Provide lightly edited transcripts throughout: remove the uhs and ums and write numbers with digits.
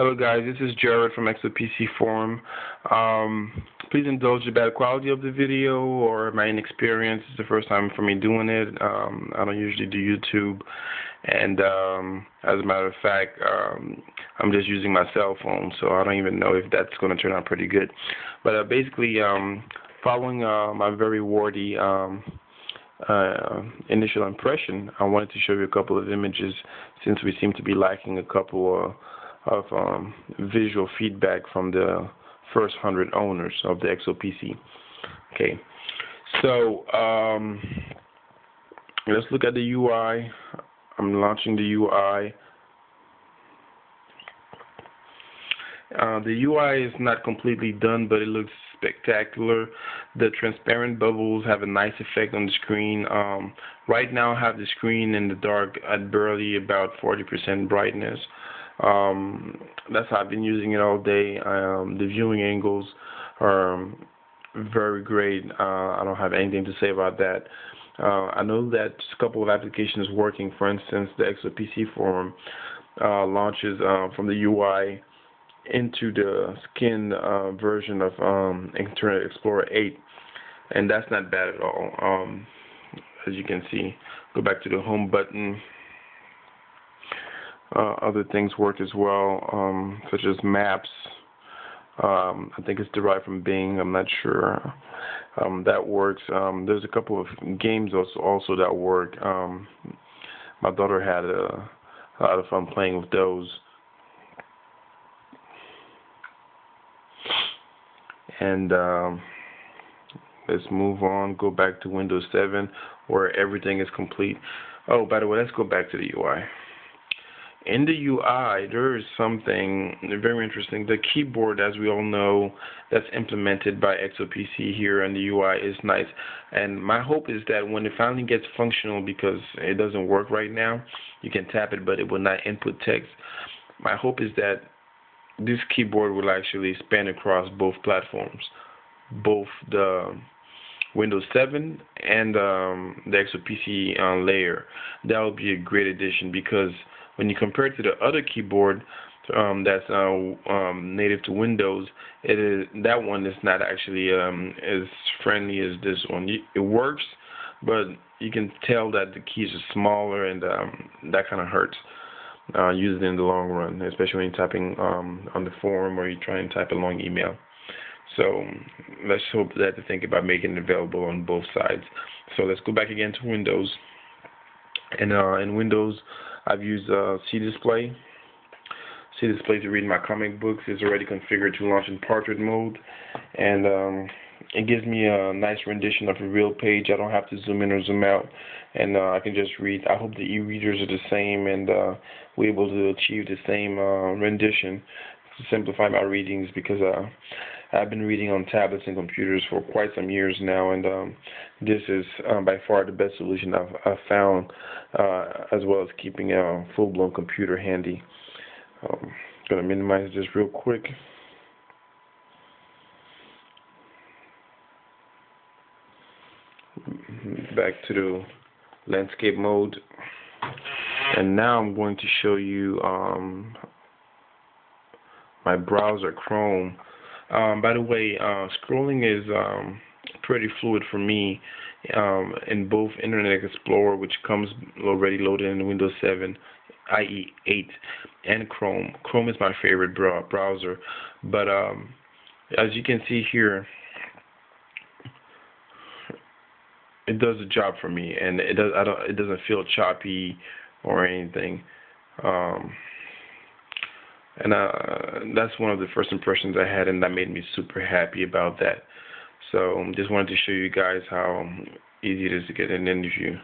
Hello guys, this is Jared from exopc Forum. Please indulge the bad quality of the video or my inexperience. It's the first time for me doing it. I don't usually do YouTube, and as a matter of fact, I'm just using my cell phone, so I don't even know if that's going to turn out pretty good. But basically, following my very wordy initial impression, I wanted to show you a couple of images since we seem to be lacking a couple of visual feedback from the first 100 owners of the exopc. Okay, so let's look at the UI. I'm launching the UI. The UI is not completely done, but it looks spectacular. The transparent bubbles have a nice effect on the screen. Right now I have the screen in the dark at barely about 40% brightness. That's how I've been using it all day. The viewing angles are very great. I don't have anything to say about that. I know that a couple of applications working. For instance, the exopc Forum launches from the UI into the skin version of Internet Explorer 8, and that's not bad at all. As you can see, go back to the home button. Other things work as well, such as maps. I think it's derived from Bing. I'm not sure. That works. There's a couple of games also that work. My daughter had a lot of fun playing with those. And let's move on. Go back to Windows 7, where everything is complete. Oh, by the way, let's go back to the UI. In the UI, there is something very interesting. The keyboard, as we all know, that's implemented by exopc here in the UI is nice. And my hope is that when it finally gets functional, because it doesn't work right now, you can tap it, but it will not input text. My hope is that this keyboard will actually span across both platforms, both the Windows 7 and the exopc layer. That would be a great addition, because when you compare it to the other keyboard that's native to Windows, that one is not actually as friendly as this one. It works, but you can tell that the keys are smaller, and that kind of hurts using it in the long run, especially when you're typing on the forum or you're trying to type a long email. So let's hope that to think about making it available on both sides. So let's go back again to Windows. And in Windows, I've used C-Display. C-Display to read my comic books is already configured to launch in portrait mode, and it gives me a nice rendition of a real page. I don't have to zoom in or zoom out, and I can just read. I hope the e-readers are the same, and we're able to achieve the same rendition to simplify my readings, because I've been reading on tablets and computers for quite some years now, and this is by far the best solution I've found, as well as keeping a full-blown computer handy. I'm going to minimize this real quick. Back to the landscape mode, and now I'm going to show you my browser, Chrome. By the way, scrolling is pretty fluid for me in both Internet Explorer, which comes already loaded in Windows 7, i.e. 8, and Chrome. Chrome is my favorite browser, but as you can see here, it does the job for me, and it doesn't feel choppy or anything. And that's one of the first impressions I had, and that made me super happy about that. So just wanted to show you guys how easy it is to get in. And if you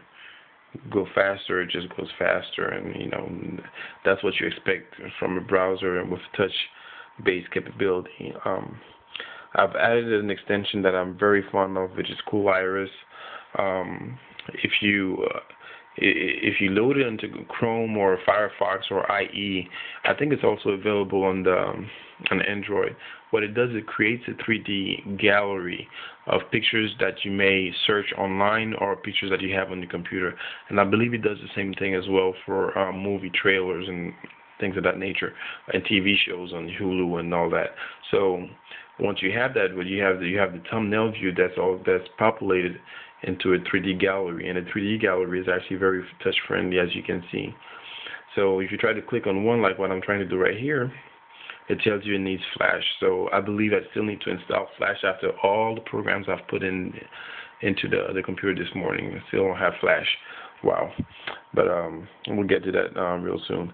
go faster, it just goes faster, and that's what you expect from a browser with touch-based capability. I've added an extension that I'm very fond of, which is Cool Iris. If you load it into Chrome or Firefox or IE, I think it's also available on Android. What it does, it creates a 3D gallery of pictures that you may search online or pictures that you have on your computer. And I believe it does the same thing as well for movie trailers and things of that nature, and TV shows on Hulu and all that. So once you have that, you have the thumbnail view that's populated into a 3D gallery, and a 3D gallery is actually very touch friendly, as you can see. So if you try to click on one, like what I'm trying to do right here, it tells you it needs Flash. So I believe I still need to install Flash after all the programs I've put into the computer this morning. I still don't have Flash. Wow. But we'll get to that real soon.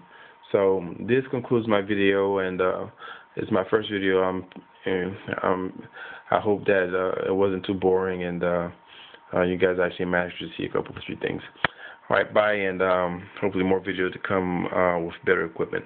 So this concludes my video, and it's my first video. I hope that it wasn't too boring, and you guys actually managed to see a couple of 3 things. All right, bye, and hopefully more videos to come with better equipment.